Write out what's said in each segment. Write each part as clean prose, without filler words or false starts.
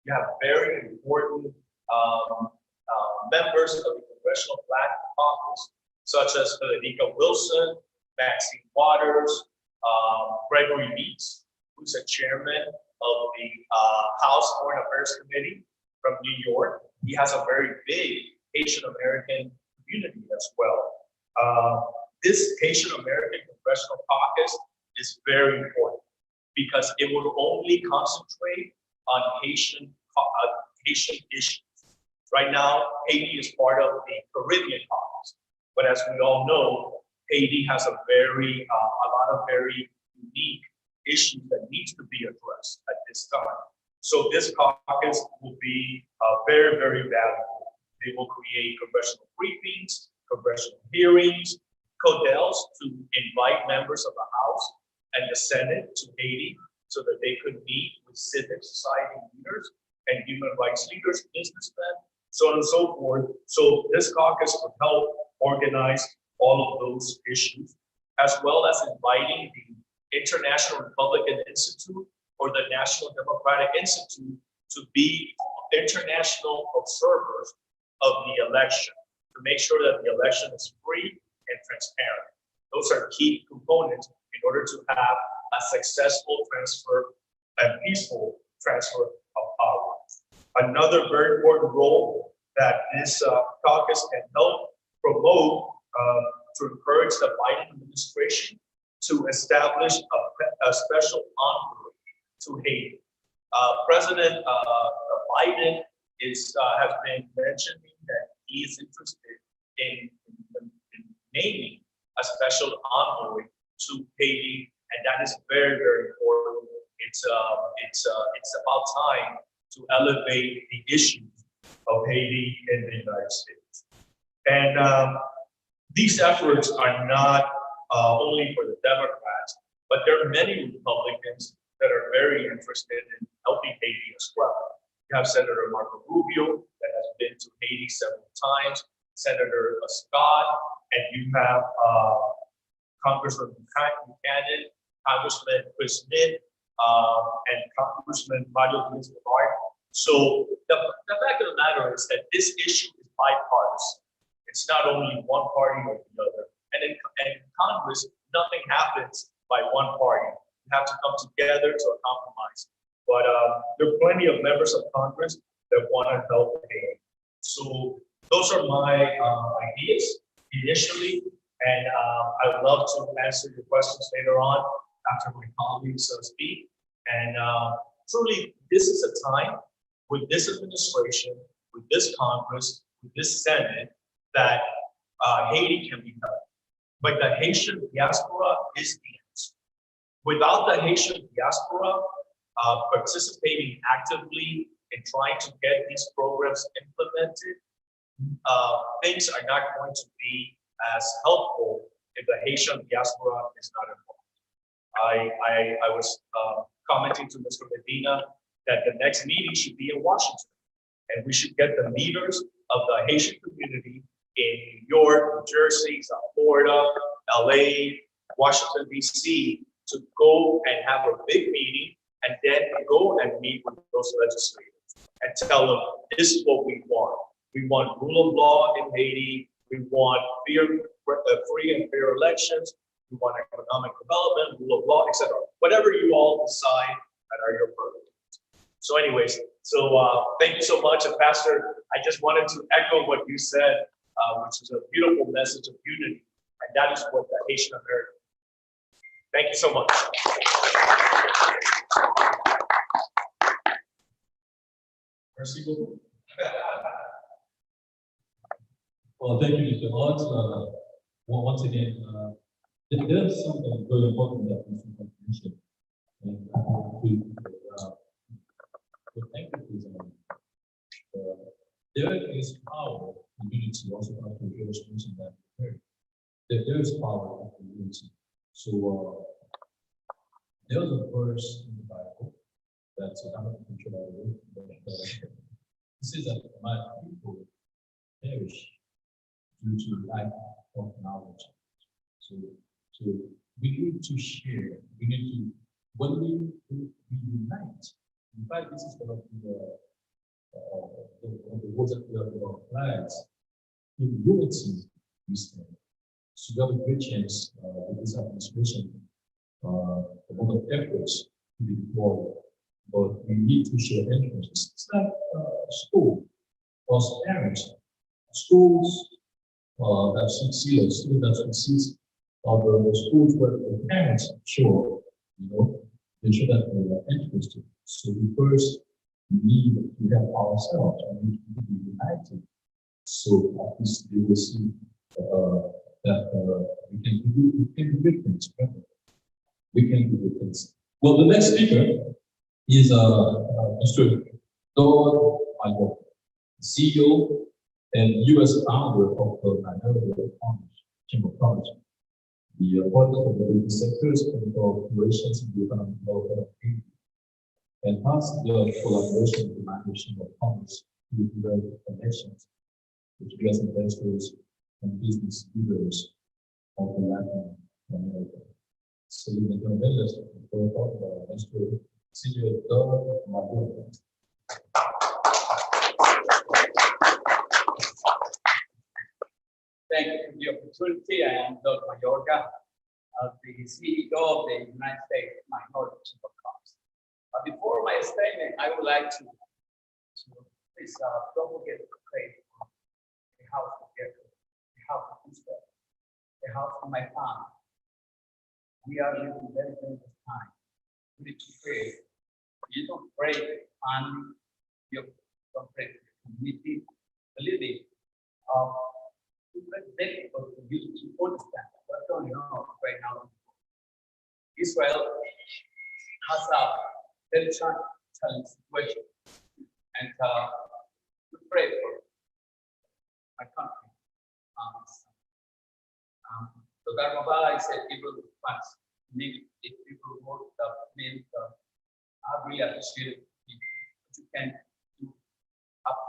You have very important members of the Congressional Black Caucus, such as Federica Wilson, Maxine Waters, Gregory Meeks, who's a chairman of the House Foreign Affairs Committee from New York. He has a very big Haitian American community as well. This Haitian American Congressional Caucus is very important because it will only concentrate on Haitian issues. Right now, Haiti is part of the Caribbean Caucus, but as we all know, Haiti has a lot of very unique issues that needs to be addressed at this time. So this caucus will be very, very valuable. They will create congressional briefings, congressional hearings, codels to invite members of the House and the Senate to Haiti so that they could meet with civic society leaders and human rights leaders, businessmen, so on and so forth. So this caucus would help organize all of those issues, as well as inviting the International Republican Institute or the National Democratic Institute to be international observers of the election, to make sure that the election is free and transparent. Those are key components in order to have a successful transfer and peaceful transfer of power. Another very important role that this caucus can help promote to encourage the Biden administration to establish a special envoy to Haiti. President Biden has been mentioning that he is interested in naming a special envoy to Haiti, and that is very, very important. It's about time to elevate the issues of Haiti in the United States. And these efforts are not only for the Democrats, but there are many Republicans that are very interested in helping Haiti as well. You have Senator Marco Rubio that has been to Haiti several times, Senator Scott, and you have Congressman Buchanan, Congressman Chris Mitt, and Congressman Mario Diaz-Balart. So the fact of the matter is that this issue is bipartisan. It's not only one party or the other. And in Congress, nothing happens by one party. You have to come together to a compromise. But there are plenty of members of Congress that want to help Haiti. So those are my ideas initially, and I would love to answer your questions later on after my colleagues speak. And truly, this is a time with this administration, with this Congress, with this Senate, that Haiti can be helped. But the Haitian diaspora is the answer. Without the Haitian diaspora participating actively in trying to get these programs implemented, things are not going to be as helpful if the Haitian diaspora is not involved. I was commenting to Mr. Medina that the next meeting should be in Washington, and we should get the leaders of the Haitian community in New York, New Jersey, South Florida, LA, Washington, DC, to go and have a big meeting and then go and meet with those legislators and tell them, this is what we want. We want rule of law in Haiti. We want free and fair elections. We want economic development, rule of law, etc. Whatever you all decide that are your purview. So anyways, thank you so much. And Pastor, I just wanted to echo what you said, which is a beautiful message of unity. And that is what the Haitian American. Thank you so much. Merci beaucoup. Well, thank you, Mr. Hodge. Once again, there's something very important that Mr. mentioned. And I want to thank you for there is power in unity. Also, after Joe's mentioned that there is power in unity. So there was a verse in the Bible that's I'm not sure but it says that my people perish due to lack of knowledge. So we need to share. We need to when we unite. In fact, this is going to be the words that we have in our flags, in unity we stand. So we have a great chance with this administration, a lot of efforts to be deployed, but we need to share interests. It's like school, us parents, schools that succeed, students that succeed, the schools where the parents show, they show that they are interested. So we first need to help ourselves and we need to be united. So at least they will see that we can do big things. Right? We can do big things. Well, the next speaker is Mr. Don Mayor, CEO and U.S. founder of the Minority Chamber of Commerce. The appointment of the business sectors and operations in the economic development of Haiti, and hence the collaboration with the Minority Chamber of Commerce to develop connections with U.S. investors and business leaders of the Latin America. So, ladies and gentlemen, let's talk about Mr. CEO Don Mayor. Thank you for the opportunity. I am Don Mayorga, the CEO of the United States Minority Chamber of Commerce. Before my statement, I would like to please don't forget to pray for the house together, the house of Israel, the house of my family. We are living very dangerous time. We need to pray. You don't pray for the family, you don't pray for the community, the living. It's very difficult for you to understand what's going on right now. Israel has a very challenging situation, and we pray for my country. So that I said people fast, if people work mean I really appreciate it. You can do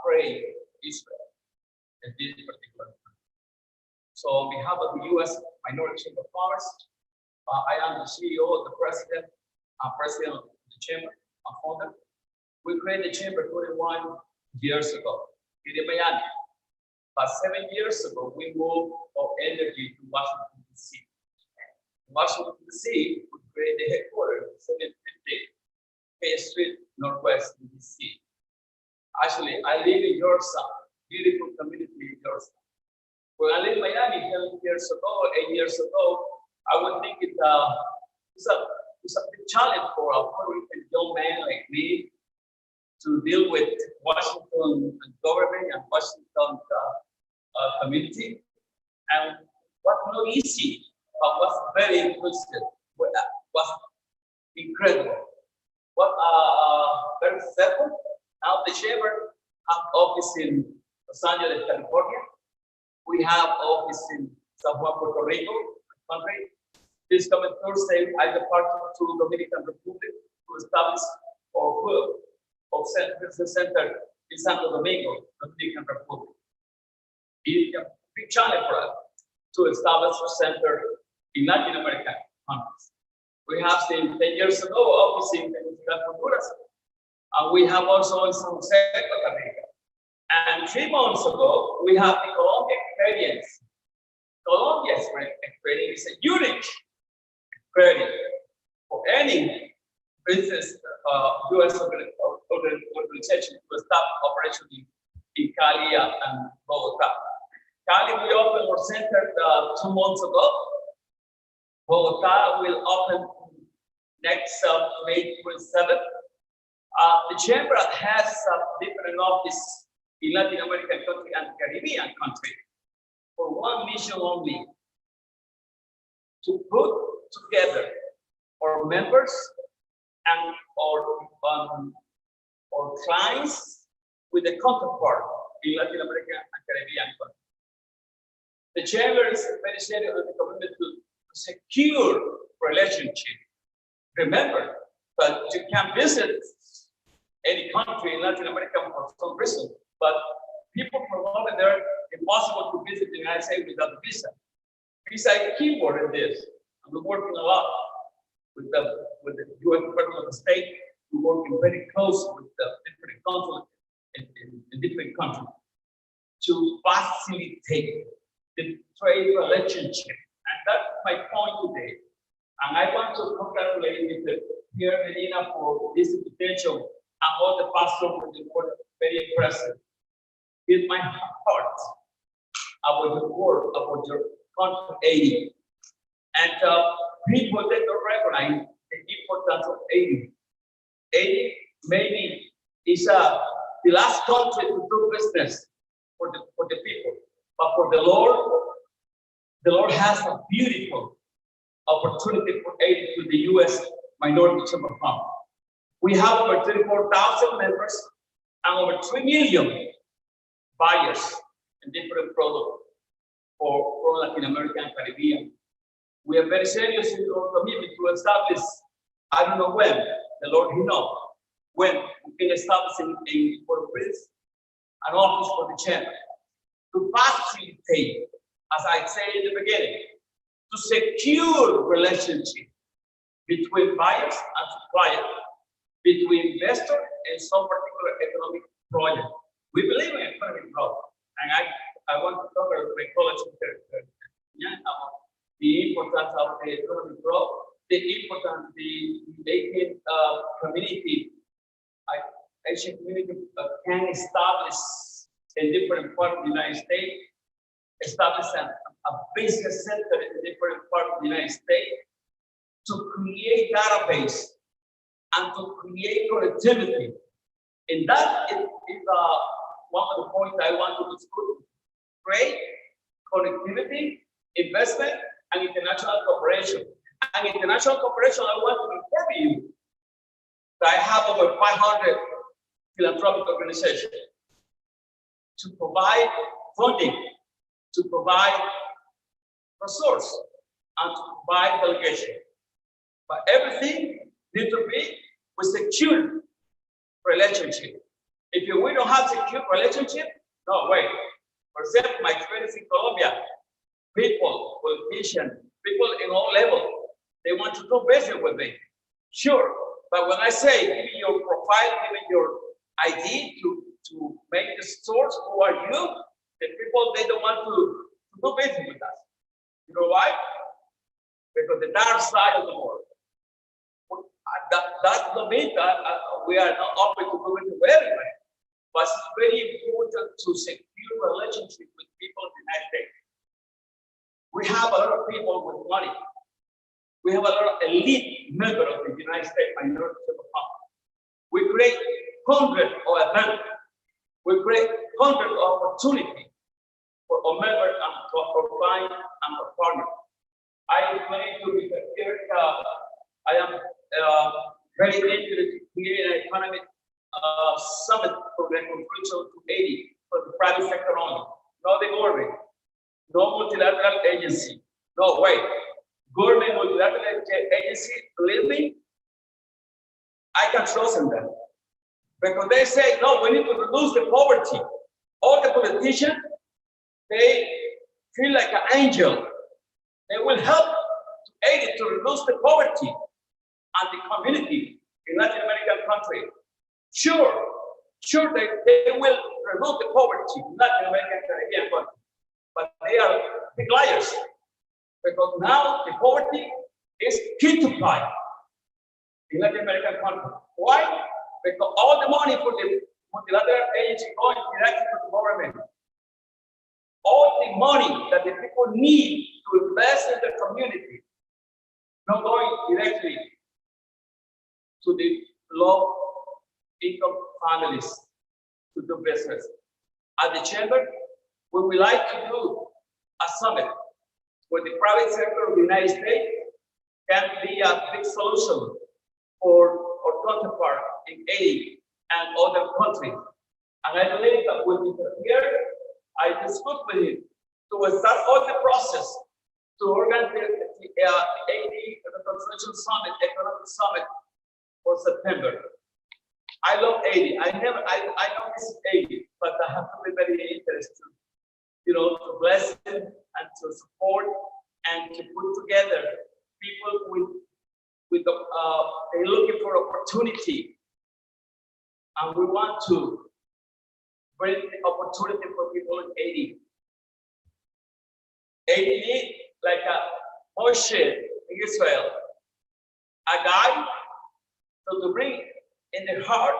pray Israel in this particular time. So on behalf of the U.S. Minority Chamber of Commerce, I am the CEO, the president of the chamber, a founder. We created the chamber 21 years ago in Miami. But 7 years ago, we moved our energy to Washington, D.C. In Washington, D.C., we created the headquarters, 750 K Street, Northwest, D.C. Actually, I live in Yorktown, beautiful community in Yorktown. When I lived in Miami 8 years ago, I would think it's a big challenge for a Puerto Rican young man like me to deal with Washington government and Washington community. And what not easy, but was very inclusive, was incredible. What very simple. Now the chamber have office in Los Angeles, California. We have office in San Juan, Puerto Rico, country. This coming Thursday, I depart to Dominican Republic to establish our hub of business center in Santo Domingo, Dominican Republic. It's a big challenge for us to establish a center in Latin American countries. We have seen 10 years ago office in Honduras, and we have also in San Jose, Costa Rica. And 3 months ago, we have the Colombia experience. Colombia's experience is a unique experience for any business U.S. organization to establish operation in Cali and Bogota. Cali, we opened our center 2 months ago. Bogota will open next May 27th. The chamber has different offices in Latin American country and Caribbean country for one mission only: to put together our members and our clients with the counterpart in Latin America and Caribbean country. The chamber is very serious with the commitment to secure relationship. Remember that you can visit any country in Latin America for some reason, but people from over there, impossible to visit the United States without a visa. Visa is a keyword in this. And we're working a lot with the U.S. Department of State. We're working very close with the different consulates in the different countries to facilitate the trade relationship. And that's my point today. And I want to congratulate Mr. Pierre Medina for this invitation and all the pastors for the word. Very impressive. With my heart about your work, about your country aid. And people that don't recognize the importance of aid. Aid maybe is the last country to do business for the people. But for the Lord has a beautiful opportunity for aid to the U.S. Minority Chamber Fund. We have over 34,000 members and over 3 million buyers in different products for Latin America and Caribbean. We are very serious in our commitment to establish, I don't know when, the Lord He knows, when we can establish in Port-au-Prince an office for the chamber to facilitate, as I said in the beginning, to secure relationship between buyers and suppliers, between investor and some particular economic project. We believe in economic growth, and I want to talk about the college about the importance of the economic growth, the importance of the making community, Asian community can establish in different parts of the United States, establish a business center in different parts of the United States to create database and to create connectivity. And that is one of the points I want to discuss. Create connectivity, investment, and international cooperation. And international cooperation, I want to inform you that I have over 500 philanthropic organizations to provide funding, to provide resource, and to provide delegation. But everything needs to be with secure relationship. If we don't have secure relationship, no way. For example, my experience in Colombia, people, politicians, people in all levels, they want to do business with me. Sure, but when I say, give me your profile, give me your ID to make the source, who are you? The people, they don't want to do business with us. You know why? Because the dark side of the world. That doesn't mean that we are not open to do it with everybody. But it's very important to secure relationship with people in the United States. We have a lot of people with money. We have a lot of elite members of the United States Minority Fund. We create hundreds of events. We create hundreds of opportunities for our members and for our clients and our partners. I explained to Mr. Kirk, I am very interested to create an economic summit for reconstruction to 80 for the private sector only. No the government, no multilateral agency. No way. Government multilateral agency, believe me, I can trust in them. Because they say, no, we need to reduce the poverty. All the politicians, they feel like an angel. They will help to aid it to reduce the poverty and the community in Latin American countries. Sure, they will reduce the poverty in Latin American Caribbean countries. But they are big liars. Because now the poverty is quintuplied in Latin American countries. Why? Because all the money for the multilateral agency going directly to the government. All the money that the people need to invest in the community, not going directly to the low income families to do business. At the chamber, we would like to do a summit where the private sector of the United States can be a big solution for our counterpart in Haiti and other countries. And I believe that when we are here, I discussed with him to start all the process to organize the Haiti Reconstruction Summit, Economic Summit for September. I love Haiti. I know this is Haiti, but I have to be very interested, to bless them and to support and to put together people with they're looking for opportunity, and we want to bring opportunity for people in Haiti. Haiti need like a Moshe in Israel, a guy to bring in the heart,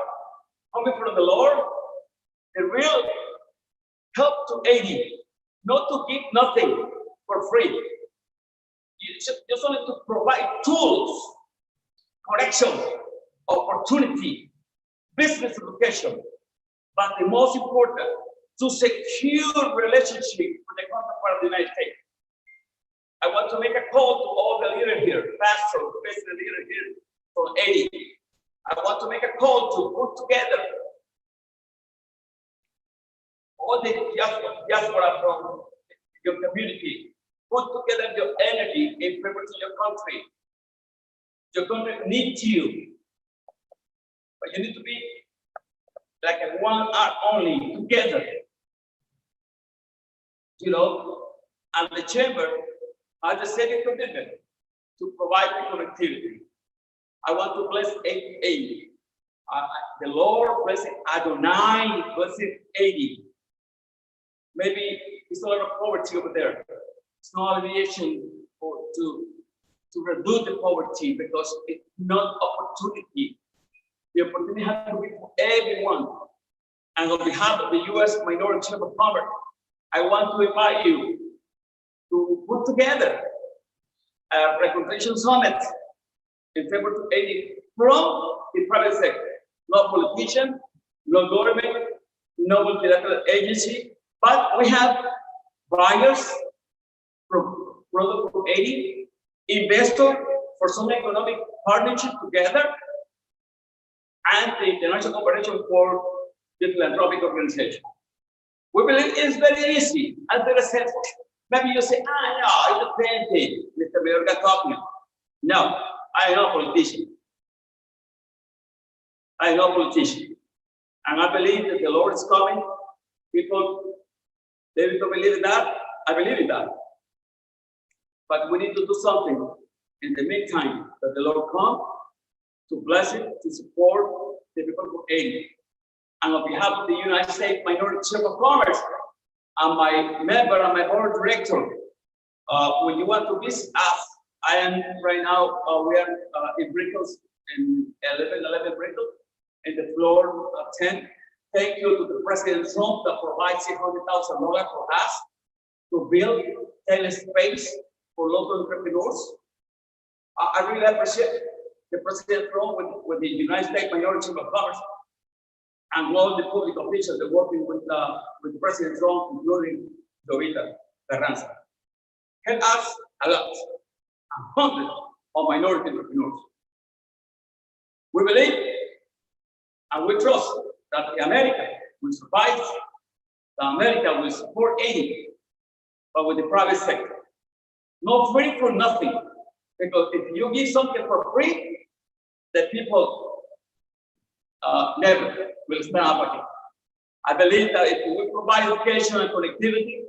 coming from the Lord, the real help to Haiti, not to give nothing for free. You just only to provide tools, correction, opportunity, business education, but the most important, to secure relationship with the counterpart of the United States. I want to make a call to all the leaders here, pastors, business leaders here from Haiti. I want to make a call to put together all the diaspora from your community, put together your energy in favor to your country. Your country needs you, but you need to be like a one art only together. You know, and the chamber has a second commitment to provide the connectivity. I want to bless 80. The Lord bless Adonai, bless 80. Maybe it's a lot of poverty over there. It's not alleviation to reduce the poverty because it's not opportunity. The opportunity has to be for everyone. And on behalf of the U.S. Minority Chamber of Commerce, I want to invite you to put together a reconciliation summit in February 80 from the private sector. No politician, no government, no multilateral agency, but we have buyers from product from 80, investor for some economic partnership together, and the international cooperation for the philanthropic organization. We believe it's very easy and very simple. Maybe you say, no, it depends, Mr. Mayor got talking. No, I am not a politician. I am not a politician. And I believe that the Lord is coming. People, they don't believe in that. I believe in that. But we need to do something in the meantime that the Lord come to bless it, to support the people of Haiti. And on behalf of the United States Minority Chamber of Commerce, and my member and my board director, when you want to visit us, I am right now, we are in Brickles, in 1111 Brickles, in the floor 10. Thank you to the President Trump that provides $600,000 for us to build telespace for local entrepreneurs. I really appreciate the President Trump with the United States Minority Chamber of Commerce and all the public officials that are working with President Trump, including Jovita Carranza. Help us a lot, and hundreds of minority entrepreneurs. We believe and we trust that America will survive, that America will support Haiti, but with the private sector. Not free for nothing, because if you give something for free, the people never will stand up again. I believe that if we provide education and connectivity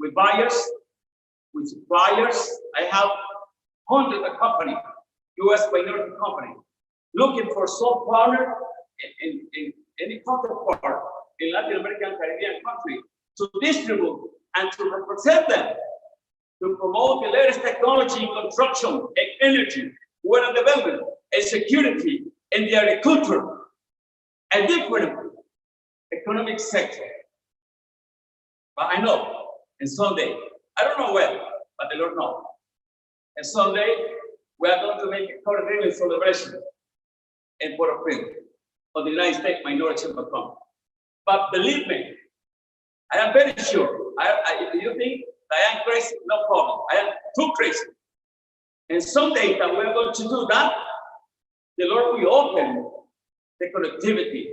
with buyers, with suppliers, I have hundreds of companies, U.S. minority companies, looking for some partner in any counterpart in Latin American, Caribbean country to distribute and to represent them, to promote the latest technology in construction and energy, water development, and security in the agriculture, a different economic sector. But I know, and someday, I don't know when, but the Lord knows. And someday, we are going to make a coordinated celebration in Puerto Rico of the United States Minority Chamber of Commerce. But believe me, I am very sure. If you think that I am crazy, no problem. I am too crazy. And someday that we're going to do that, the Lord will open the connectivity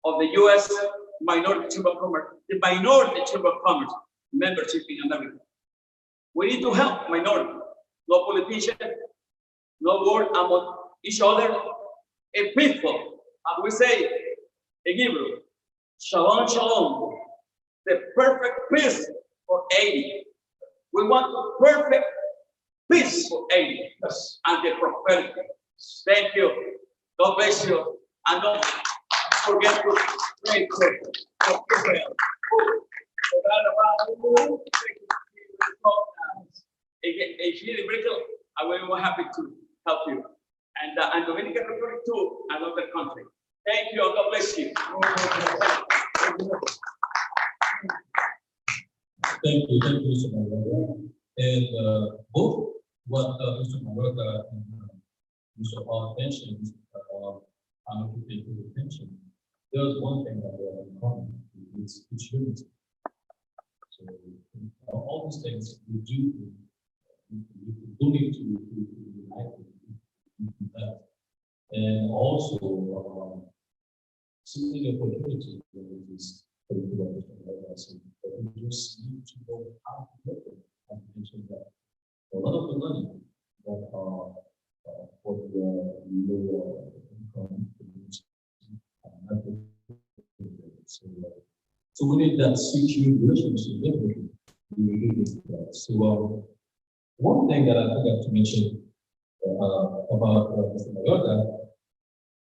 of the U.S. Minority Chamber of Commerce, the Minority Chamber of Commerce membership in America. We need to help minority, no politician, no war among each other, and peaceful. And we say in Hebrew, Shalom, Shalom, the perfect peace for Haiti. We want the perfect peace for Haiti, yes, and the prosperity. Thank you. God bless you. And don't forget to Great, great. Thank you, Bill. Again, Rachel, I will be more happy to help you. And Dominican Republic too, another country. Thank you, God bless you. Thank you, Mr. Maroka. And both what Mr. Maroka and Mr. Hall mentioned about how to take good attention. There's one thing that we have in common, it's unity. So all these things we do need to unite that. And also seeing opportunity with this particular lesson, but we just need to know how to make it. I mentioned that a lot of the money that are for the lower income communities are not so we need that secure relationship definitely. We need that. So one thing that I forgot to mention about Mr. Mayotta,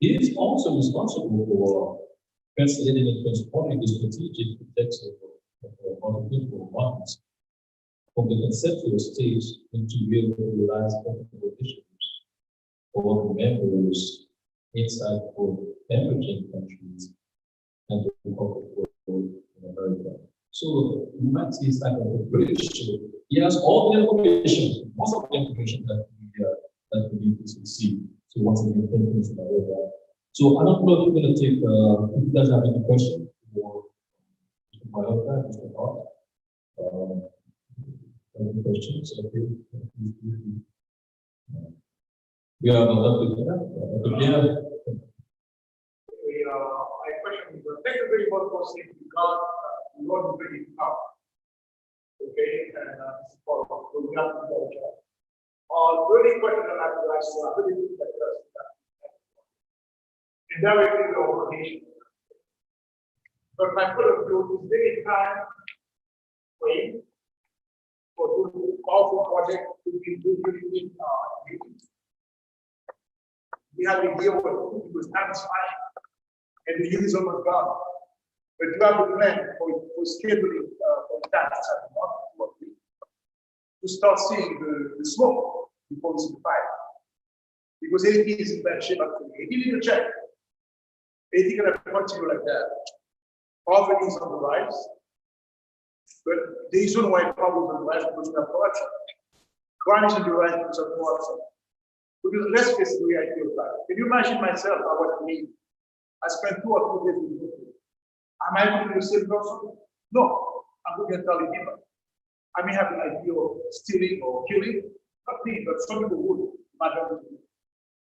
he is also responsible for translating and transporting the strategic protection of multiple markets from the conceptual stage into realized practical issues for members inside both emerging countries and the corporate world in America. So you might see it's like a bridge. He has all the information, most of the information that we need to succeed. So once again, thank you, Mr. Mayotta. So I don't know if you're going to take, if you guys have any questions for Mr. Mayotta, Mr. Hart. Any questions? Okay. We have a lovely dinner. I question you, thank you very much for saying God, Lord is really power. Okay, and this is for we have to go. Really question that I have to ask you, I really think that indirectly the obligation. But my point of view is very time frame for doing powerful project to be really meetings. We have a deal with satisfying and the use of God. But you have a plan for scheduling for tasks at the moment to start seeing the smoke before we see the fire. Because anything is in bad shape actually. If you need to check, anything can continue like that. Poverty is on the rise. But the reason why poverty is on the rise is because we have corruption. Crime is on the rise because of corruption. Because let's face the reality of life. Can you imagine myself, I was me? I spent 2 or 3 days in the country. Am I going to be the same person? No, I'm going to get totally different. I may have an idea of stealing or killing, not me, but some people would.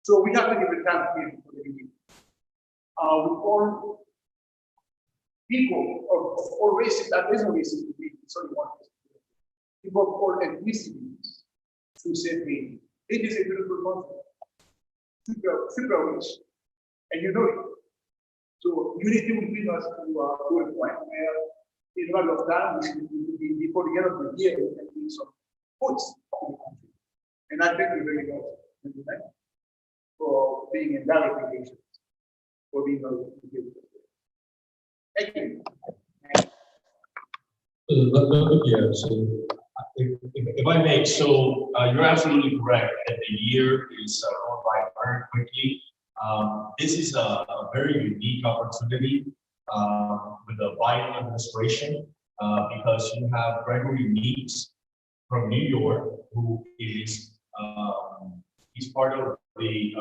So we have to give a time for the beginning. With all people of all races, that is no races, it's only one race. People of all ethnicities to say, it is a beautiful country, super rich, and you know it. So unity will bring us to a point where in a matter of time, we should be before the end of the year, we can bring some votes for the country. And I thank you very much for being in that application, for being able to give it. Thank you. Yeah, so If I may, so you're absolutely correct that the year is going by very quickly. This is a very unique opportunity with the Biden administration because you have Gregory Meeks from New York, who is he's part of the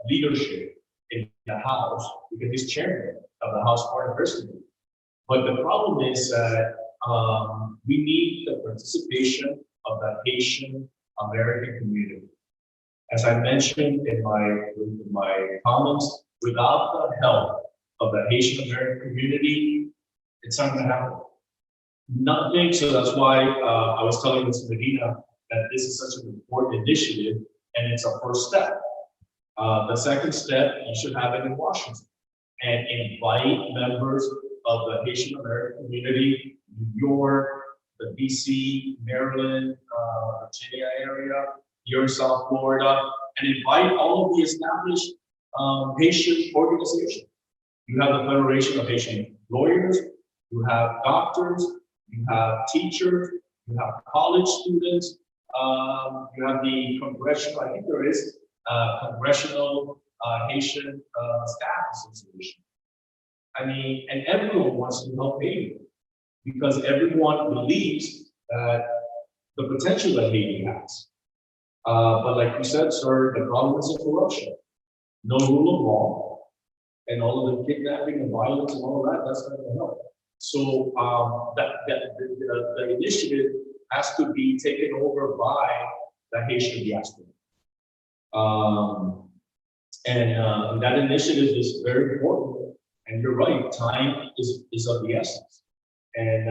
leadership in the House because he's chairman of the House Foreign Affairs Committee. But the problem is that we need the participation of the Haitian American community. As I mentioned in my comments, without the help of the Haitian American community, it's not going to happen. Nothing. So that's why I was telling Ms. Medina that this is such an important initiative, and it's a first step. The second step, you should have it in Washington and invite members of the Haitian American community, New York, the DC, Maryland, Virginia area, here in South Florida, and invite all of the established Haitian organizations. You have the Federation of Haitian Lawyers, you have doctors, you have teachers, you have college students, you have the congressional, I think there is Congressional Haitian Staff Association. I mean, and everyone wants to help Haiti because everyone believes that the potential that Haiti has. But like you said, sir, the problem is the corruption, no rule of law, and all of the kidnapping and violence and all of that, that's not going to help. So the initiative has to be taken over by the Haitian diaspora. And that initiative is very important. And you're right, time is of the essence. And,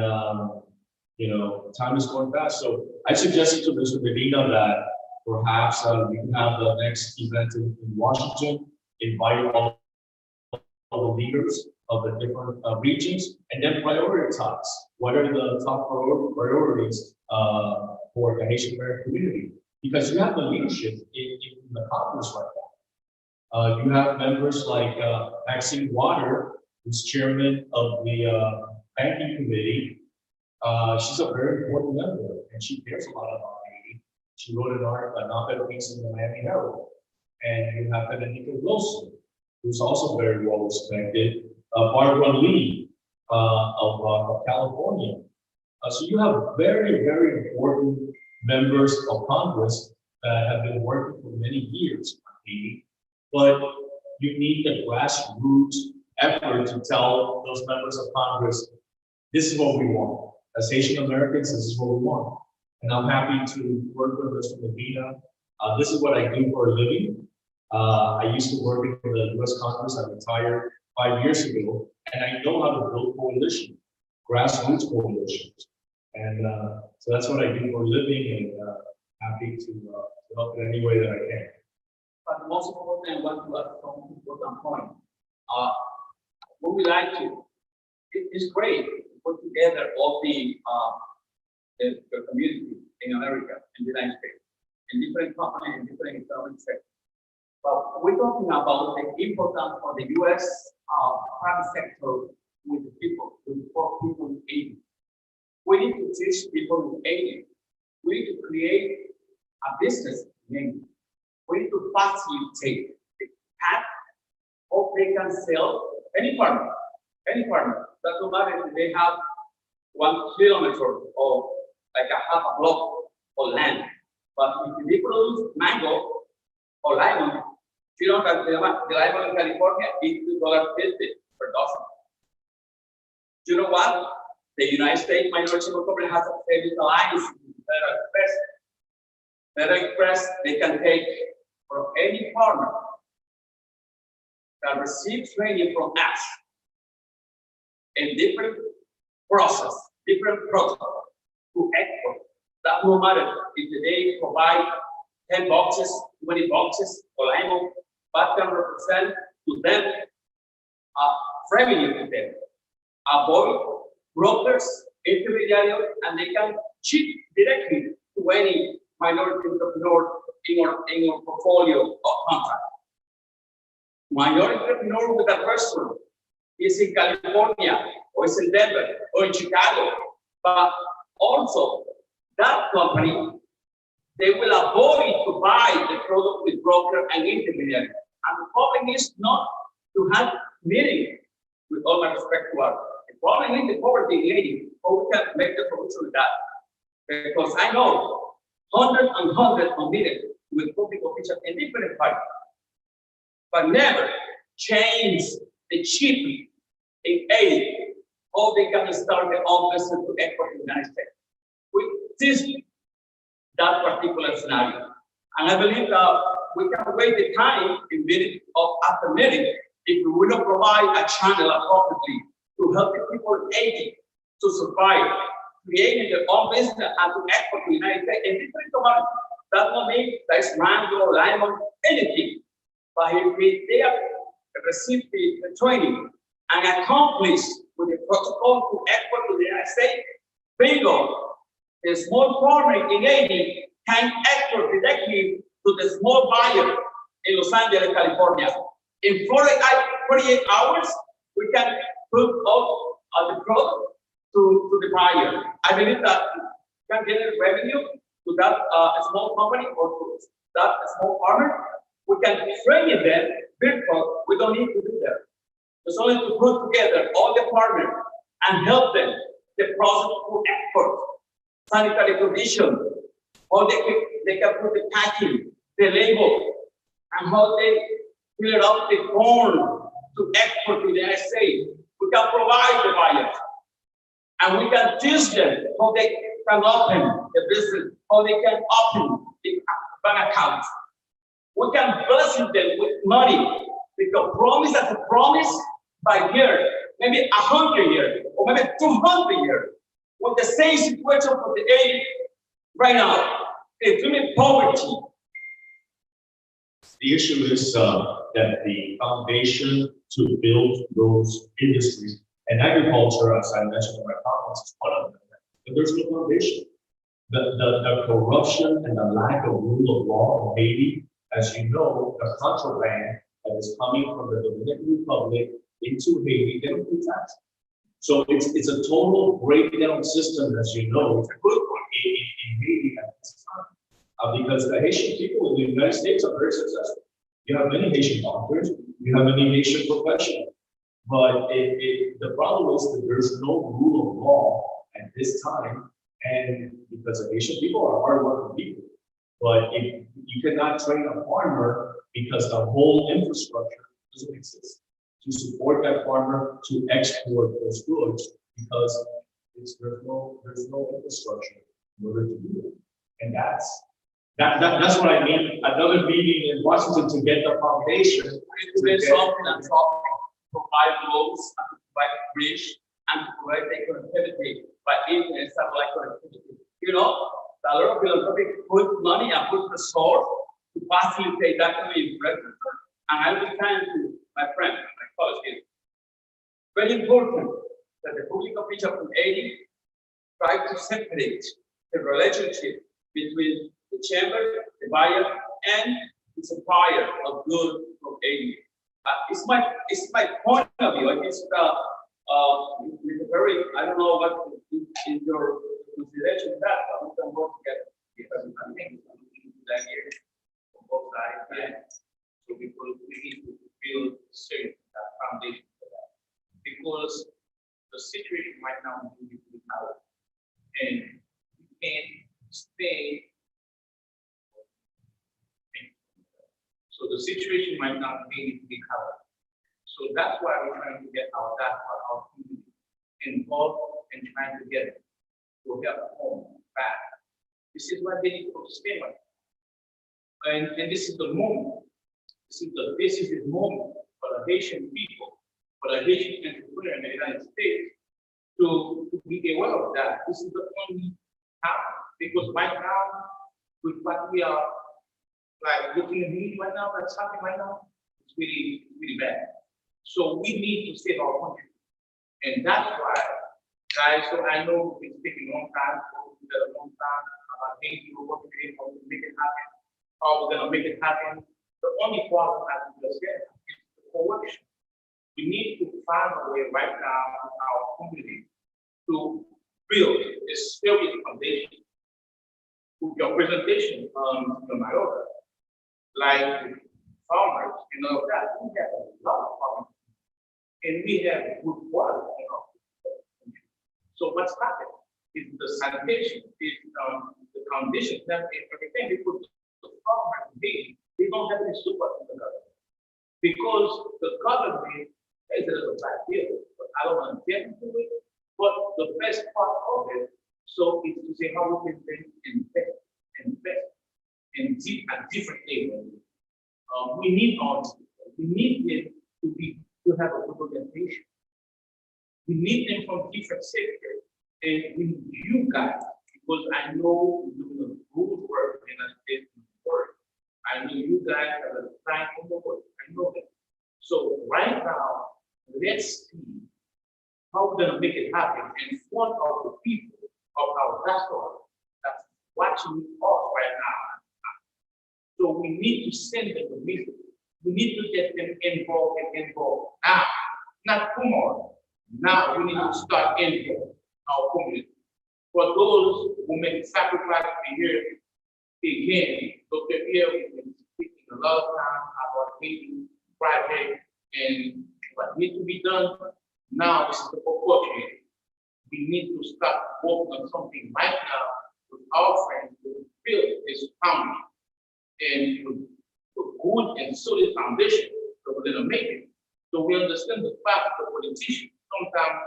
you know, time is going fast. So I suggested to Mr. Medina that perhaps we can have the next event in Washington, invite all the leaders of the different regions, and then prioritize what are the top priorities for the Haitian American community. Because you have the leadership in the Congress right now. You have members like Maxine Water, who's chairman of the banking committee. She's a very important member, and she cares a lot about Haiti. She wrote an op-ed piece in the Miami Herald. And you have Federico Wilson, who's also very well respected. Barbara Lee of California. So you have very, very important members of Congress that have been working for many years on Haiti, but you need the grassroots effort to tell those members of Congress, this is what we want. As Haitian Americans, this is what we want. And I'm happy to work with Mr. Medina. This is what I do for a living. I used to work in the US Congress. I retired 5 years ago, and I know how to build coalitions, grassroots coalitions. And so that's what I do for a living, and happy to help in any way that I can. But the most important, I want to add some important point. What we like to, it's great to put together all the community in America, in the United States, in different companies, in different economic sectors. But we're talking about the importance of the U.S. private sector with the people, with the poor people in Haiti. We need to teach people in Haiti. We need to create a business in Haiti. We need to facilitate the path of they can sell any farmer. Doesn't matter if they have 1 kilometer or like a half a block of land. But if they produce mango or lemon, you know that the lemon in California is $2.50 per dozen. You know what? The United States Minority Company has a savings alliance with Federal Express. Federal Express, they can take from any farmer that receives training from us in different process, different protocol to export. That no matter if they provide 10 boxes, 20 boxes, or lemon, but can represent to them revenue to them. Avoid brokers, intermediaries, and they can ship directly to any minority entrepreneur in our portfolio of contract. Minority entrepreneur with a restaurant is in California, or is in Denver, or in Chicago, but also that company, they will avoid to buy the product with broker and intermediary. And the problem is not to have meeting, with all my respect to us. The problem is the poverty in Haiti, but we can make the solution with that. Because I know hundreds and hundreds of meetings with public officials in different parties, but never change the chip in Haiti, how they can start their own business to export in the United States. We see that particular scenario. And I believe that we can wait the time in minute of after minute if we will not provide a channel appropriately to help the people in Haiti to survive, creating their own business and to export to the United States in different commodities. That will mean that is mango, lemon, anything. But if they have received the training and accomplished with the protocol to export to the United States, bingo, the small farmer in Haiti can export directly to the small buyer in Los Angeles, California. In 48 hours, we can put all the product to the buyer. I believe that we can generate revenue to that small company or to that small farmer. We can train them virtual. We don't need to do that. It's only to put together all the partners and help them the process to export, sanitary conditions, how they can put the packing, the label, and how they fill up the corn to export to the USA. We can provide the buyers, and we can teach them how they can open the business, how they can open the bank accounts. We can bless them with money. We can promise as a promise by year, maybe 100 years, or maybe 200 years, with the same situation for the age right now. Extreme poverty. The issue is that the foundation to build those industries, and agriculture, as I mentioned in my comments, is one of them. But there's no foundation. The corruption and the lack of rule of law in Haiti, as you know, the contraband that is coming from the Dominican Republic into Haiti, they don't pay tax. So it's a total breakdown system, as you know. It's a good one in Haiti at this time. Because the Haitian people in the United States are very successful. You have many Haitian doctors, you have many Haitian professionals. But the problem is that there's no rule of law at this time, and because the Haitian people are hardworking people. But if you cannot train a farmer because the whole infrastructure doesn't exist to support that farmer to export those goods, because there's no infrastructure in order to do it. And that's what I mean. Another meeting in Washington to get the foundation. To get something and something, provide roads, and provide bridge, and provide the connectivity by internet satellite connectivity. You know, a lot of philanthropic put money and put resource to facilitate that kind of infrastructure. And I will thank to my friend, my colleagues. Very important that the public official from Haiti try to separate the relationship between the chamber, the buyer, and the supplier of goods from Haiti. It's my point of view. It's with a very, I don't know what is your consideration of that, but we can work together because I think that here on both sides, and so we need to build that foundation for that, because the situation right now is really hard, and we can't stay. So the situation might not be covered. So that's why we're trying to get our community involved and trying to get to help home back. This is what they need to stay with. And this is the moment. This is the moment for the Haitian people, for the Haitian entrepreneur in the United States to be aware of that. This is the only time, because right now, with what we are like looking at me right now, that's happening right now, it's really, really bad. So we need to save our country. And that's why, guys, so I know it's taking a long time, about things we're working on, how to make it happen, how we're gonna make it happen. The only problem, as we just said, is the coalition. We need to find a way right now in our community to build this stable foundation. With your presentation on the Mayotte, like farmers, you know, that we have a lot of farmers, and we have good water, you know. So what's happened is the sanitation, is the conditions, everything we put the farmers in, they don't have any support from the government. Because the government is a little bad deal, but I don't want to get into it. But the best part of it, so is to say how we can invest in different areas. We need honesty. We need them to have a good organization. We need them from different sectors. And we need you guys, because I know you're doing a good work and I did work. I know you guys have a time for the work. I know that. So right now, let's see how we're gonna make it happen in front of the people of our diaspora that's watching us right now. So we need to send them the message. We need to get them involved now. not tomorrow. Now we need to start in here, our community. For those who make sacrifice to hear again, Dr. Pierre, we've been speaking a lot of time about Haiti project and what needs to be done. Now this is the opportunity. We need to start working on something right now with our friends to build this foundation and to a good and solid foundation that we're gonna make it. So we understand the fact that politicians sometimes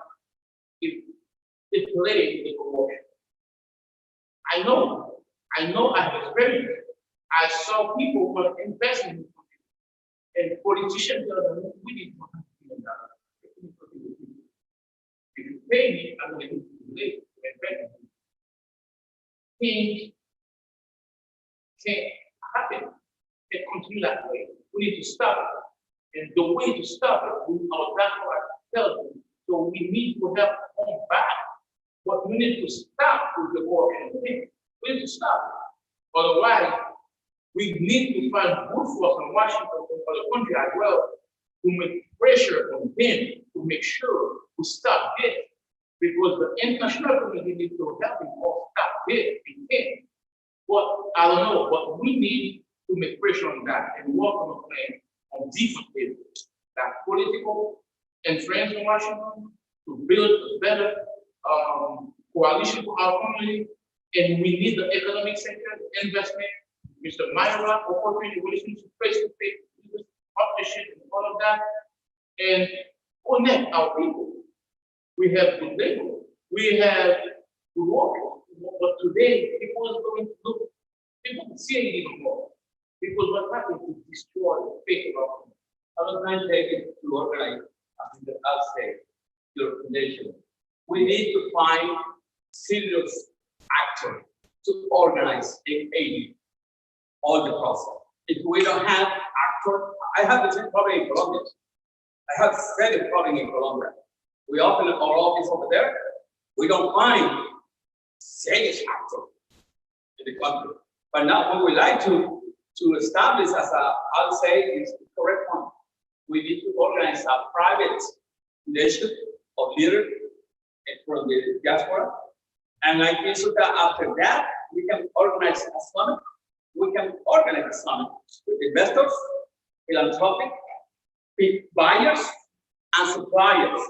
they play the corruption. I know I have experience. I saw people who are investing and politicians are we need $100 million. If you pay me, I'm going to live and things can't happen. Can't continue that way. We need to stop it. And the way to stop it, that's what I tell them. So we need to help come back. But we need to stop with the corruption thing. We need to stop it. Otherwise, we need to find good force in Washington and for the country as well to make pressure on them to make sure we stop this. Because the international community needs to help them all stop this. We can. But I don't know, but we need to make pressure on that and work on a plan on different levels. That political and friends in Washington to build a better coalition for our community. And we need the economic sector, investment, Mr. Myra, opportunity relationship, face-to-face partnership, and all of that, and connect our people. We have good labor, we have good workers, but today people are going to look, people can see it even more. Because what happened to destroy the faith of our community. I was trying to take it to organize, I think I'll say, your foundation. We need to find serious actors to organize in Haiti all the process. If we don't have actors, I have the same problem in Colombia. I have the problem in Colombia. We open our office over there, we don't find serious actors in the country. But now what we like to establish as I'll say is the correct one. We need to organize a private nation of leaders from the diaspora. And I think so that after that, we can organize a summit. We can organize a summit with investors, philanthropic, buyers, and suppliers.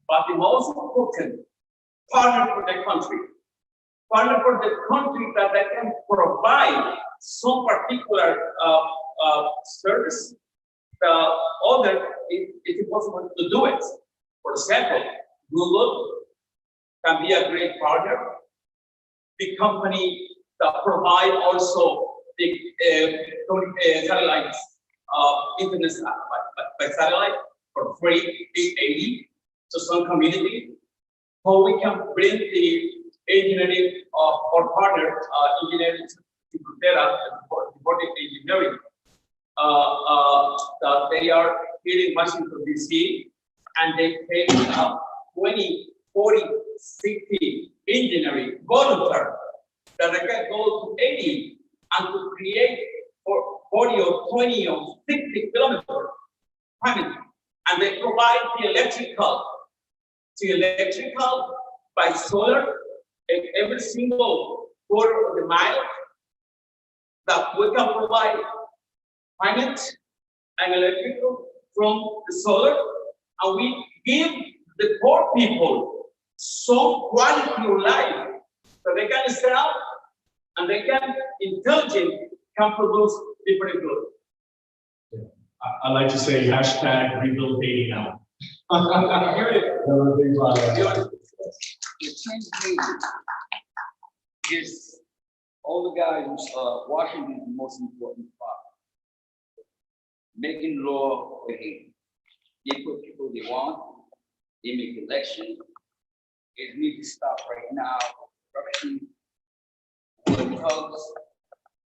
But the most important, partner for the country. Partner for the country that they can provide some particular service. The other, it's impossible to do it. For example, Google can be a great partner. The company that provide also the satellites, internet by satellite for free, 880 to some community. How we can bring the engineering of our partner, engineering to Frontera, engineering, that they are here in Washington, D.C., and they take 20, 40, 60 engineering volunteers that they can go to 80 and to create for 40 or 20 or 60 kilometers, and they provide the electrical by solar in every single quarter of the mile that we can provide finance and electrical from the solar, and we give the poor people some quality of life so they can sell and they can can produce different goods. I like to say hashtag rebuild Haiti now. The change is all the guys. Washington is the most important part. Making law for Haiti. They put people they want. They make election. It needs to stop right now. Corruption, with thugs,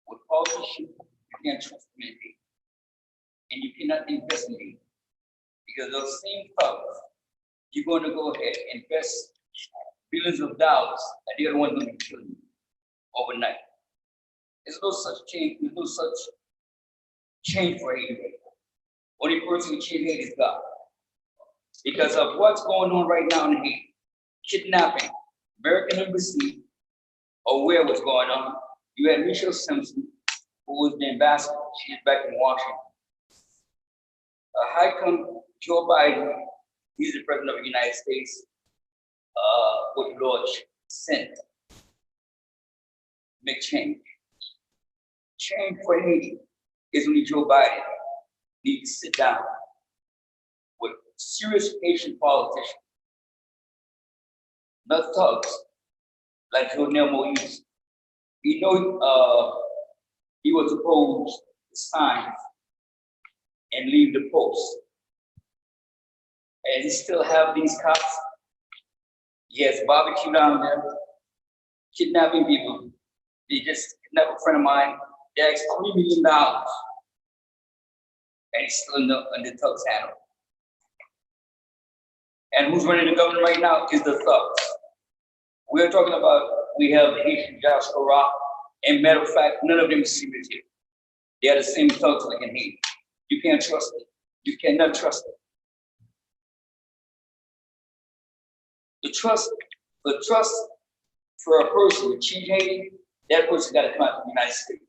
with politicians, you can't trust them in Haiti. And you cannot invest in Haiti. Because those same thugs, you're going to go ahead and invest billions of dollars and they don't want them to kill you overnight. There's no such change, there's no such change for Haiti. Only person who can change Haiti is God. because of what's going on right now in Haiti. Kidnapping, American embassy aware what's going on. You had Michelle Simpson, who was the ambassador. She's back in Washington. How come Joe Biden, he's the president of the United States, would launch Senate? Make change. Change for Haiti is only Joe Biden needs to sit down with serious Haitian politicians, not thugs like Jovenel Moise. We know he was supposed to sign and leave the post. And he still have these cops. He has barbecue down there, kidnapping people. They just kidnapped a friend of mine. They asked $3 million. And he's still in the thugs' handle. And who's running the government right now is the thugs. We're talking about, we have the Haitian Joshua Rock, and matter of fact, none of them is serious here. They are the same thugs like in Haiti. You can't trust them. You cannot trust them. The trust for a person to change Haiti, that person got to come out to the United States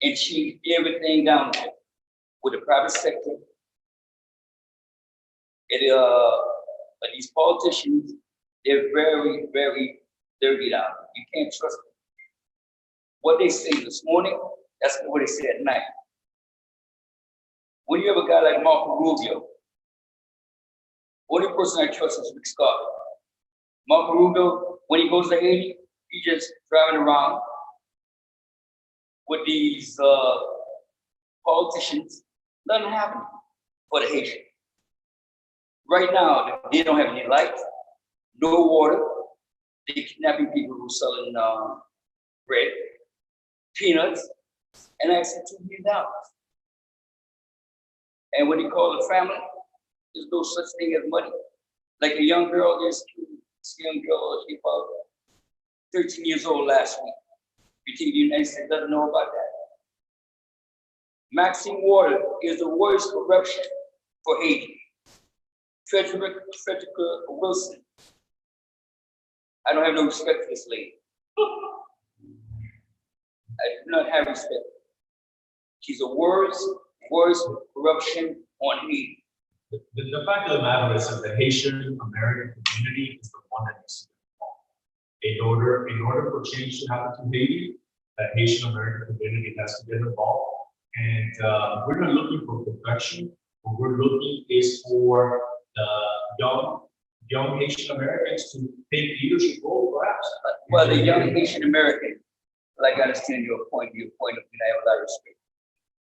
and change everything down there with the private sector. But these politicians, they're very, very dirty down. You can't trust them. What they say this morning, that's what they say at night. When you have a guy like Marco Rubio, only person I trust is Rick Scott. Marco Rubio, when he goes to Haiti, he just driving around with these politicians. Nothing happening for the Haitian. Right now, they don't have any light, no water. They're kidnapping people who are selling bread, peanuts, and I said $2 million. And when you call the family, there's no such thing as money. Like a young girl, this young girl, she was 13 years old last week. You think the United States doesn't know about that? Maxine Water is the worst corruption for Haiti. Frederica Wilson. I don't have no respect for this lady. I do not have respect. She's the worst corruption on Haiti. The fact of the matter is that the Haitian American community is the one that needs to get involved. In order for change to happen to Haiti, the Haitian American community has to get involved. And we're not looking for perfection. What we're looking is for the young Haitian Americans to take leadership role, perhaps. Well, the young Haitian American, like I understand your point of view, and I have a lot of respect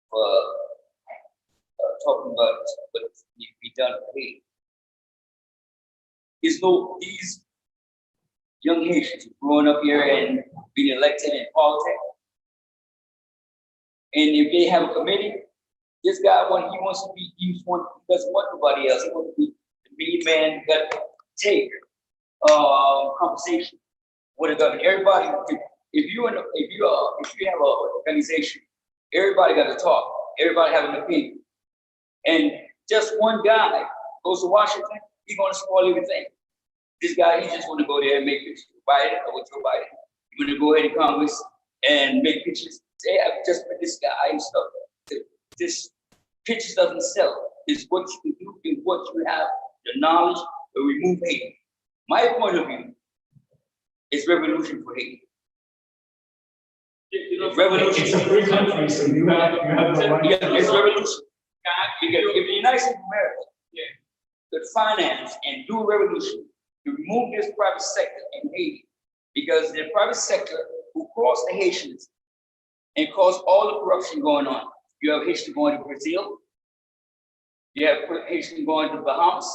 for talking about what needs to be done for Haiti. These young Haitians growing up here and being elected in politics, and if they have a committee, this guy, he doesn't want nobody else. He wants to be the main man that take conversation with the government. Everybody, if you have an organization, everybody got to talk. Everybody have an opinion. And just one guy goes to Washington, he's going to spoil everything. This guy, he just want to go there and make pictures with Biden or with Joe Biden. He's going to go ahead in Congress and make pictures. Say, I've just met this guy and stuff. This pictures doesn't sell. It's what you can do and what you have, the knowledge to remove hate. My point of view is revolution for Haiti. Revolution. It's a free country, so you have the right. Yeah, it's revolution. Because if the United States of America could finance and do a revolution to remove this private sector in Haiti, because the private sector who caused the Haitians and caused all the corruption going on. You have Haitians going to Brazil, you have Haitians going to Bahamas,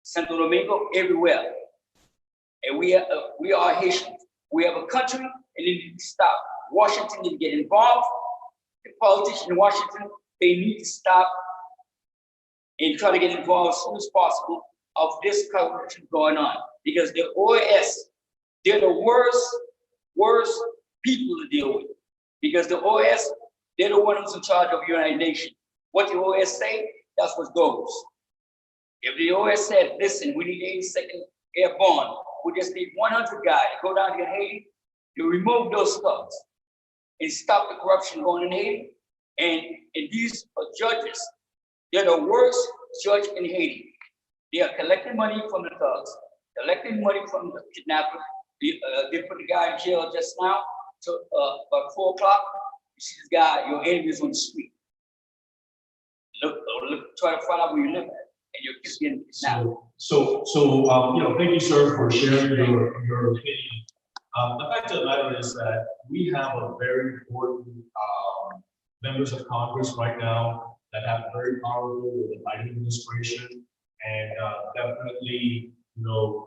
Santo Domingo, everywhere. And we are Haitians. We have a country, and it needs to stop. Washington need to get involved. The politicians in Washington, they need to stop and try to get involved as soon as possible of this corruption going on. Because the OAS, they're the worst people to deal with. Because the OAS, they're the one who's in charge of the United Nations. What the OAS say, that's what goes. If the OS said, listen, we need 82nd Airborne, we just need 100 guys, go down to Haiti, you remove those thugs and stop the corruption going in Haiti. And these judges, they're the worst judge in Haiti. They are collecting money from the thugs, collecting money from the kidnapper. They put the guy in jail just now. So about 4 o'clock, you see this guy, your enemy is on the street. Look, try to find out where you live at, and you're getting kidnapped. Thank you, sir, for sharing your opinion. The fact of the matter is that we have a very important members of Congress right now that have very powerful with the Biden administration, and definitely,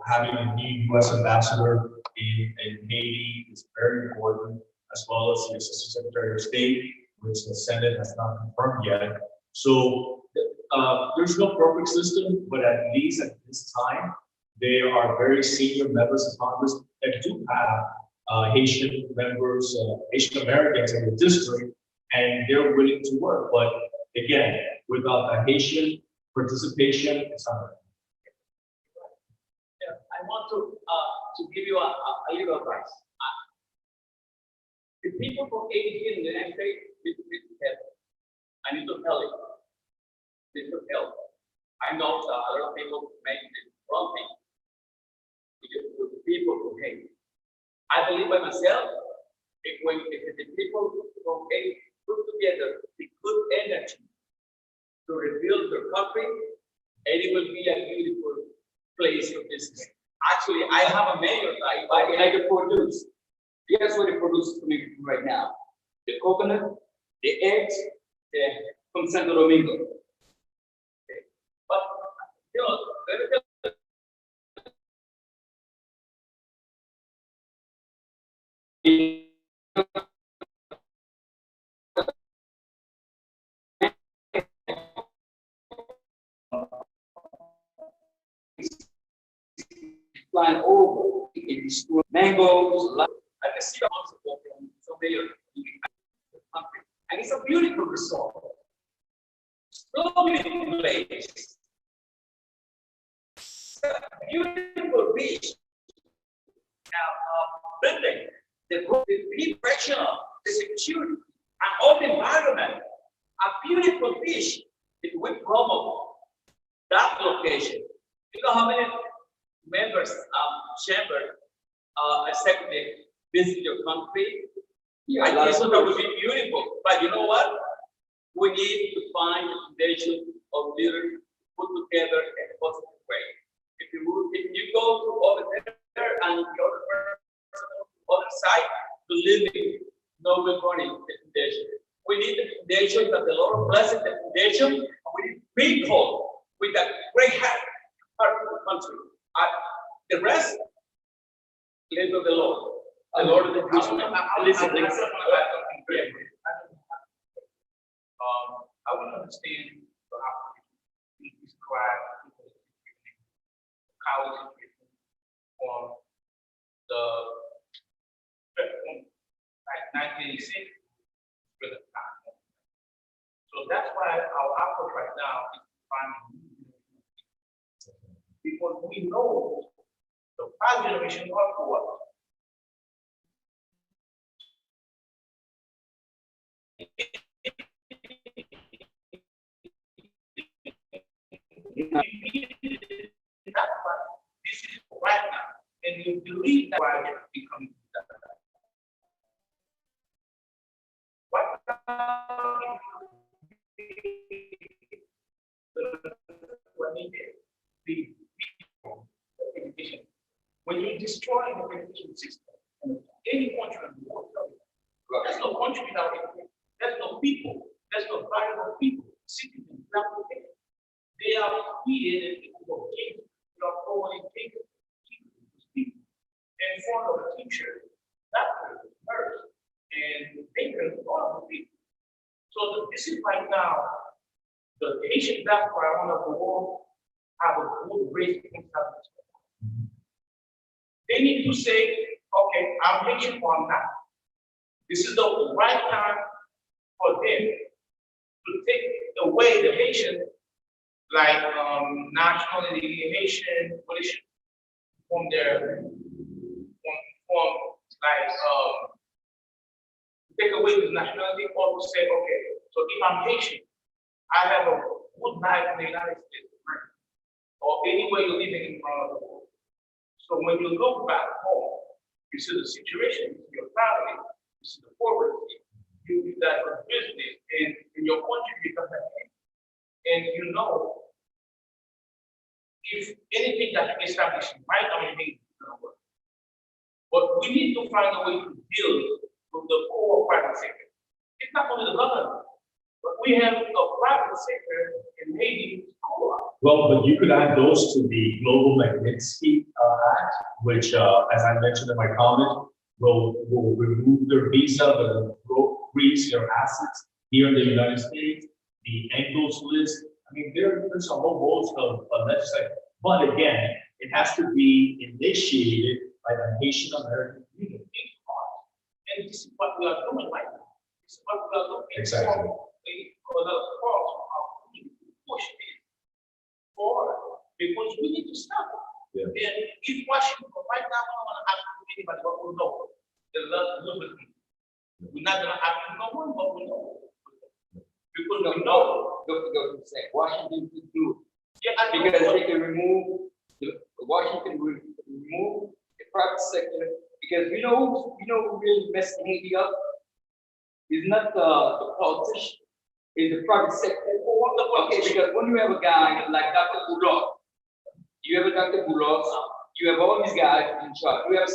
having a new U.S. ambassador in Haiti is very important, as well as the Assistant Secretary of State, which the Senate has not confirmed yet. So there's no perfect system, but at least at this time, there are very senior members of Congress that do have Haitian members, Haitian Americans in the district, and they're willing to work. But again, without the Haitian participation, it's not. I want to give you a little advice. The people from Haiti here in the United States need help. I need to tell you. They need help. I know a lot of people make the wrong thing with the people from Haiti. I believe by myself, if the people from Haiti put together the good energy to rebuild their country, Haiti will be a beautiful place for business. Actually, I have a mayor that I like to produce. Here's what it produces to me right now: the coconut, the eggs, from Santo Domingo. Okay. But let me tell you. Flying over, it destroys mangoes. I can see the obstacle from somewhere in the country, and it's a beautiful resort. So beautiful place, beautiful beach. Now, building the people, the security, and all the environment. A beautiful beach. If we promote that location, you know how many members chamber executive visit your country? Yeah, I think that would be beautiful. But you know what? We need to find a foundation of leaders put together in a positive way. If you go to over there and the other person on the other side, believe me, no we're running the foundation. We need the foundation that the Lord blesses the foundation. We need people with a great heart of the country. The rest, live with the Lord. The Lord of the Listen. I want to understand how you describe college education from the like 1986 to the time. So that's why our approach right now is to find because we know the past generation of what. This is right now, and you believe that why it's becoming that. The education. When you destroy the education system, any country in the world, there's no country without education. There's no people. There's no valuable people, citizens, they are created for king. They are only king to speak in front of a teacher, doctor, nurse, and baker, all of the people. So this is right now the Asian diaspora around the world have a good race inside this country. They need to say, okay, I'm Haitian or I'm not. This is the right time for them to take away the Haitian like national alienation, what it should from their from like take away the nationality or to say, okay, so if I'm Haitian, I have a good life in the United States of America, or anywhere you're living in the world. So when you look back home, you see the situation, you see your family, you see the poverty, you see that business in your country becomes a thing. And you know, if anything that you establish right now, anything is going to work. But we need to find a way to deal with the core private sector. It's not only the government, but we have a private sector in Haiti. Well, but you could add those to the Global Magnitsky Act, which, as I mentioned in my comment, will remove their visa, will freeze their assets here in the United States, the ankles list. I mean, there's a whole host of legislation. But again, it has to be initiated by the Haitian American community. And this is what we are doing right now. This is what we are doing. Exactly. Because of course, our community push this forward because we need to stop it. Yeah. And if Washington right now, we don't want to ask anybody what we know. The love we're not going to ask no one, but we know. Because we know. Don't say Washington could do Yeah, because they can remove Washington will remove the private sector because you know who really messing Haiti up is not the politician, is the private sector. Okay, because when you have a guy like Dr. Boulot, you have a Dr. Boulot, you have all these guys in charge. You have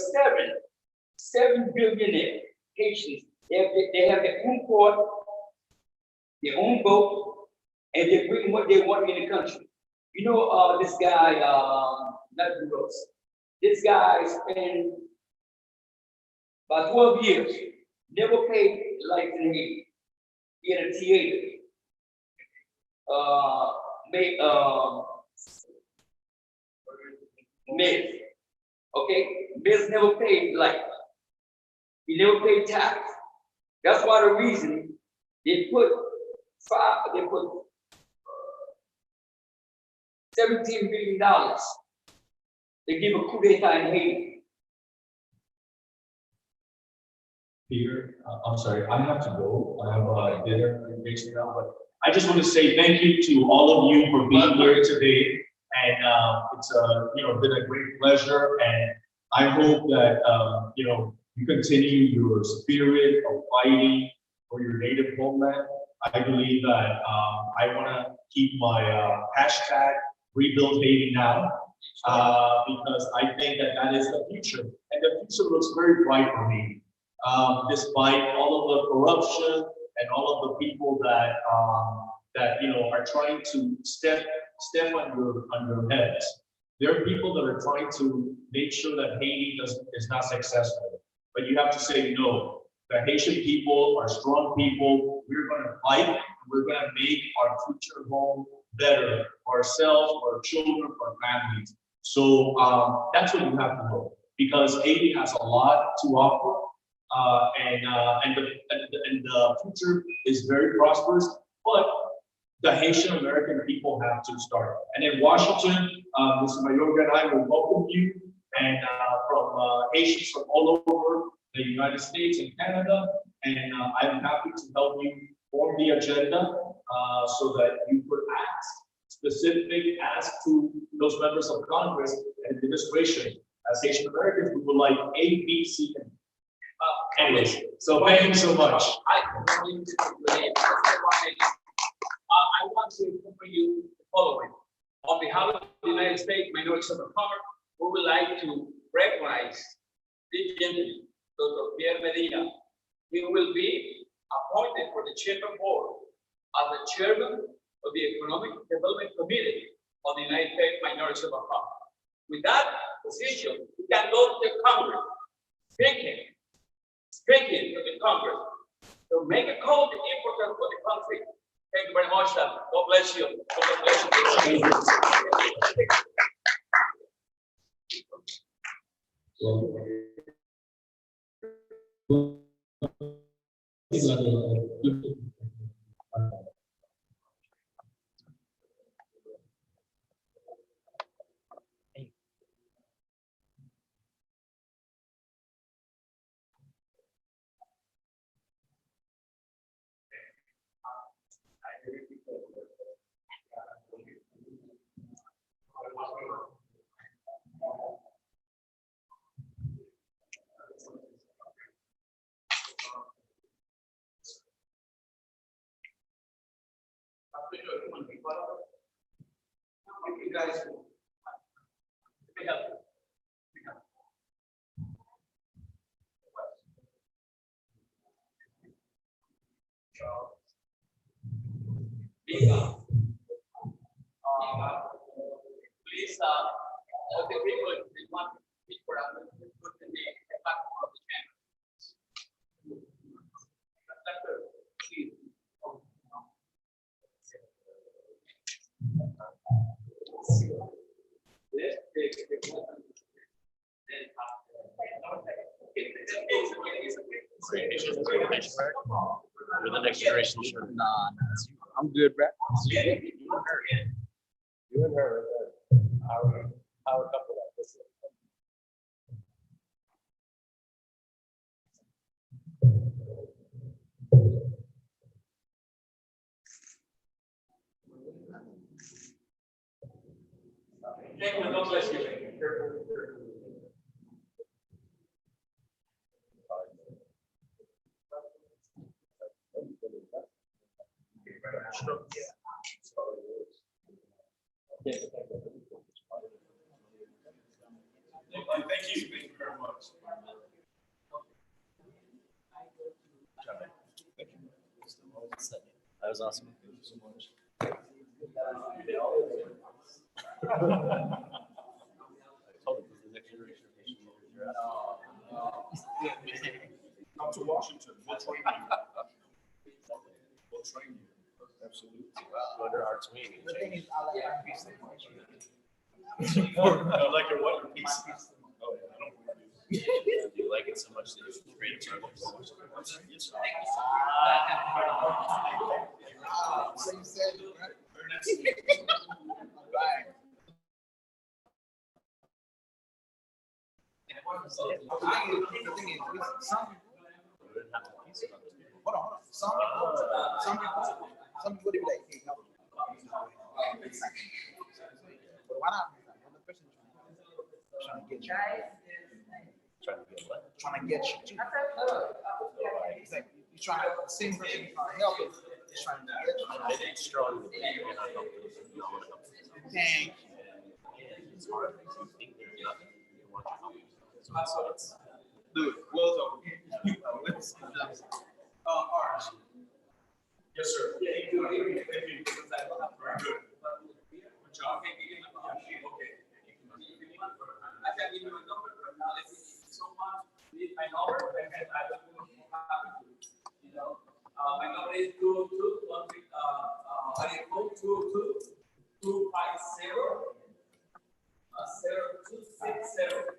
seven billionaire Haitians. They have their own court, their own vote, and they bring what they want in the country. You know, this guy, not Boulot, this guy spent about 12 years, never paid life in Haiti. He had a theater. Meus, okay? Meus never paid life. He never paid tax. That's why the reason they put $17 billion to give a coup d'etat in Haiti. Peter, I'm sorry, I have to go. I have a dinner engagement now, but I just want to say thank you to all of you for being here today. And it's been a great pleasure. And I hope that you continue your spirit of fighting for your native homeland. I believe that I want to keep my hashtag rebuild Haiti now because I think that is the future, and the future looks very bright for me. Despite all of the corruption and all of the people that are trying to step on your heads. There are people that are trying to make sure that Haiti is not successful. But you have to say no. The Haitian people are strong people. We're going to fight. We're going to make our future home better for ourselves, for our children, for our families. So that's what you have to know, because Haiti has a lot to offer. And the future is very prosperous, but the Haitian American people have to start. And in Washington, Mr. Mayorga and I will welcome you, and from Haitians from all over the United States and Canada, and I'm happy to help you form the agenda so that you could ask to those members of Congress and administration. As Haitian Americans, we would like A, B, C, and anyways, so thank you so much. I want to offer you the following. On behalf of the United States Minorities of the Congress, we would like to recognize this gentleman, Dr. Pierre Medina. He will be appointed for the Chamber Board as the chairman of the Economic Development Committee of the United States Minorities of the Congress. With that position, we can go to the Congress, speaking to the Congress, to make a call to important for the country. Thank you very much, sir. God bless you. God bless you. You're the next generation. Nah, I'm good, bro. You and her. Power couple like this. Gentlemen, God bless you. Thank you very much. That was awesome. Thank you so much. Come to Washington, we'll train you. We'll train you. Absolutely. Under arts wing. The thing is, I like One Piece so much. I like your what piece. Oh, yeah, I don't believe you. You like it so much that you create a purpose. So you said, right? The thing is, some people, hold on. Some people they be like, hey, no. But why not? The person trying to get you. Trying to get what? Trying to get you too. It's like you're trying to, the same person you're trying to help is trying to get you. It's strong. You're not helping. You don't want to help. Dang. It's hard. You think there's nothing. You want to help. So it's Dude, well done. Orange. yes, sir. Yeah, you do. Thank you. Very good. Good job. Okay. I can give you a number, but now let's see someone need my number, I will be happy to. You know, my number is 250 0260